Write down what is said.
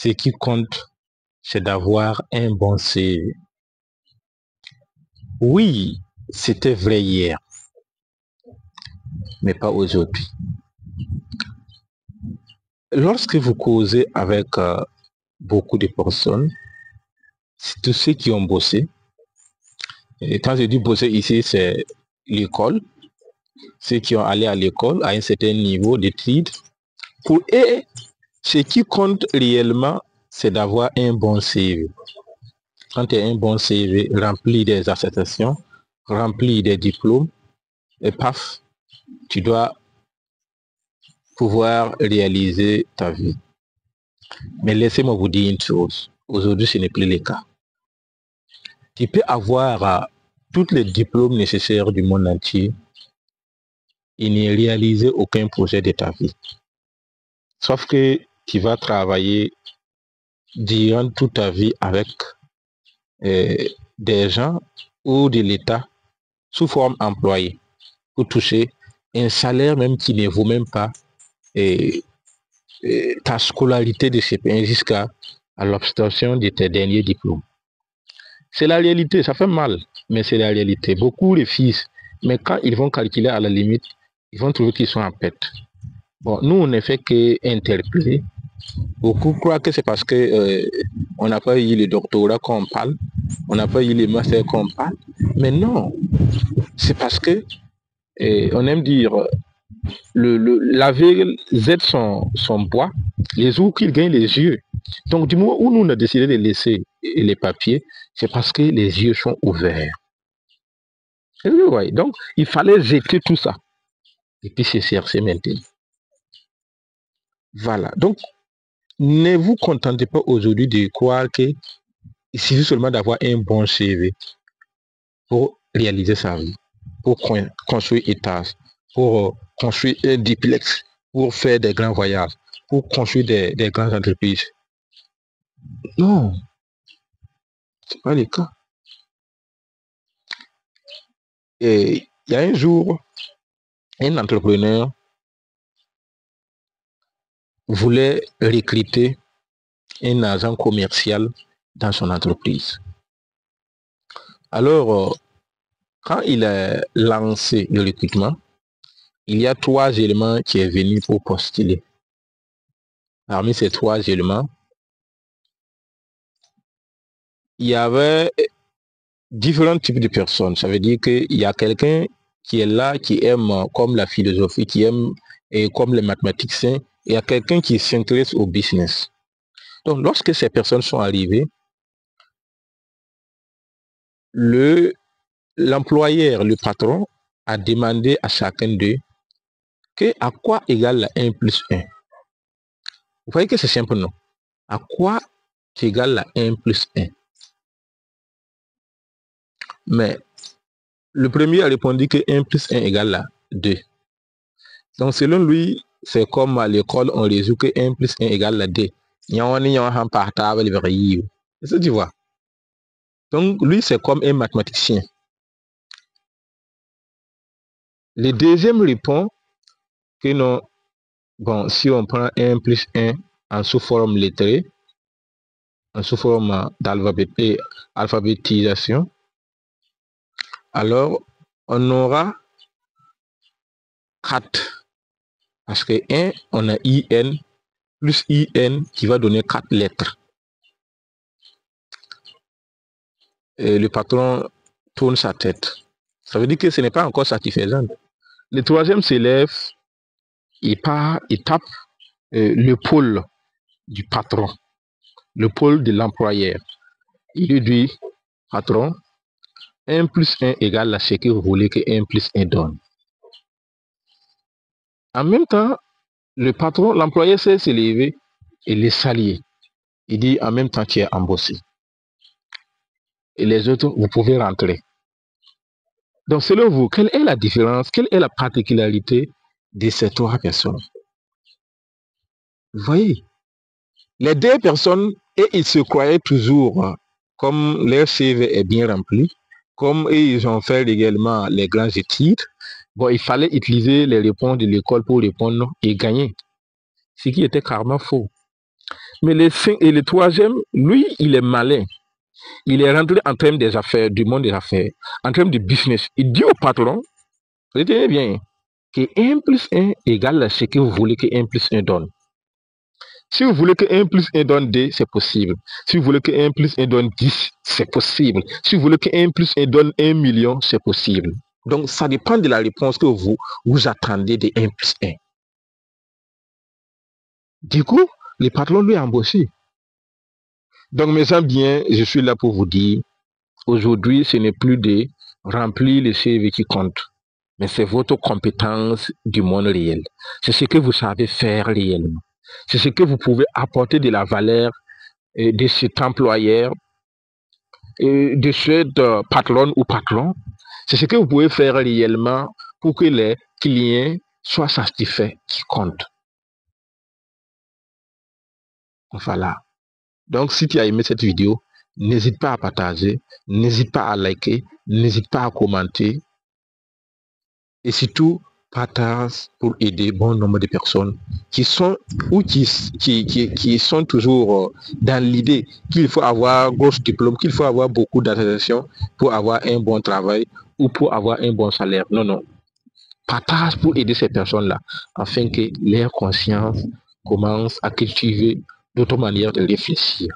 ce qui compte, c'est d'avoir un bon CV. Oui, c'était vrai hier, mais pas aujourd'hui. Lorsque vous causez avec beaucoup de personnes, c'est tous ceux qui ont bossé. Et quand je dis bosser ici, c'est l'école, ceux qui ont allé à l'école à un certain niveau d'études. Pour eux, ce qui compte réellement, c'est d'avoir un bon CV. Quand tu as un bon CV rempli des attestations, rempli des diplômes, et paf, tu dois pouvoir réaliser ta vie. Mais laissez-moi vous dire une chose. Aujourd'hui, ce n'est plus le cas. Tu peux avoir tous les diplômes nécessaires du monde entier et ne réaliser aucun projet de ta vie. Sauf que tu vas travailler durant toute ta vie avec des gens ou de l'État sous forme employée pour toucher un salaire même qui ne vaut même pas ta scolarité de CP1 jusqu'à l'obtention de tes derniers diplômes. C'est la réalité, ça fait mal, mais c'est la réalité. Beaucoup refusent, mais quand ils vont calculer à la limite, ils vont trouver qu'ils sont en perte. Bon, nous, on ne fait qu'interpeller. Beaucoup croient que c'est parce que on n'a pas eu le doctorat qu'on parle, on n'a pas eu le master qu'on parle, mais non, c'est parce que on aime dire la veille Z son bois, les jours qu'il gagne les yeux. Donc du moment où nous on a décidé de laisser les papiers, c'est parce que les yeux sont ouverts. Donc il fallait jeter tout ça et puis se chercher maintenant. Voilà. Donc ne vous contentez pas aujourd'hui de croire que il suffit seulement d'avoir un bon CV pour réaliser sa vie, pour construire un étage, pour construire un duplex, pour faire des grands voyages, pour construire des grandes entreprises. Non, c'est pas le cas. Et il y a un jour, un entrepreneur voulait recruter un agent commercial dans son entreprise. Alors, quand il a lancé le recrutement, il y a 3 éléments qui sont venus pour postuler. Parmi ces 3 éléments, il y avait différents types de personnes. Ça veut dire qu'il y a quelqu'un qui est là, qui aime comme la philosophie, qui aime comme les mathématiciens, et il y a quelqu'un qui s'intéresse au business. Donc, lorsque ces personnes sont arrivées, l'employeur, le patron, a demandé à chacun d'eux à quoi égale la 1 plus 1. Vous voyez que c'est simple, non? À quoi égale la 1 plus 1? Mais le premier a répondu que 1 plus 1 égale à 2. Donc selon lui, c'est comme à l'école, on résout que 1 plus 1 égale à 2. Est-ce que tu vois? Donc lui, c'est comme un mathématicien. Le deuxième répond que non, bon, si on prend 1 plus 1 en sous forme lettrée, en sous forme d'alphabétisation, alors on aura 4. Parce que 1, on a IN plus IN qui va donner 4 lettres. Et le patron tourne sa tête. Ça veut dire que ce n'est pas encore satisfaisant. Le troisième s'élève, il tape le pôle du patron, le pôle de l'employeur. Il lui dit, patron, 1 plus 1 égale à ce que vous voulez que 1 plus 1 donne. En même temps, le patron, l'employeur sait se lever et les saluer. Il dit en même temps qu'il est embauché. Et les autres, vous pouvez rentrer. Donc, selon vous, quelle est la différence, quelle est la particularité de ces 3 personnes? Vous voyez, les 2 personnes, et ils se croyaient toujours, comme leur CV est bien rempli, comme ils ont fait également les grands études, bon, il fallait utiliser les réponses de l'école pour répondre et gagner. Ce qui était carrément faux. Mais le troisième, lui, il est malin. Il est rentré en termes des affaires, du monde des affaires, en termes de business. Il dit au patron, retenez bien, que 1 plus 1 égale ce que vous voulez que 1 plus 1 donne. Si vous voulez que 1 plus 1 donne 2, c'est possible. Si vous voulez que 1 plus 1 donne 10, c'est possible. Si vous voulez que 1 plus 1 donne 1 million, c'est possible. Donc, ça dépend de la réponse que vous attendez de 1 plus 1. Du coup, le patron lui a embauché. Donc, mes amis bien, je suis là pour vous dire, aujourd'hui, ce n'est plus de remplir le CV qui compte, mais c'est votre compétence du monde réel. C'est ce que vous savez faire réellement. C'est ce que vous pouvez apporter de la valeur de cet employeur, de cette patronne ou patron. C'est ce que vous pouvez faire réellement pour que les clients soient satisfaits qui compte. Voilà. Donc, si tu as aimé cette vidéo, n'hésite pas à partager, n'hésite pas à liker, n'hésite pas à commenter. Et surtout, partage pour aider bon nombre de personnes qui sont ou qui sont toujours dans l'idée qu'il faut avoir gros diplôme, qu'il faut avoir beaucoup d'attestation pour avoir un bon travail ou pour avoir un bon salaire. Non, non. Partage pour aider ces personnes-là afin que leur conscience commence à cultiver d'autres manières de réfléchir.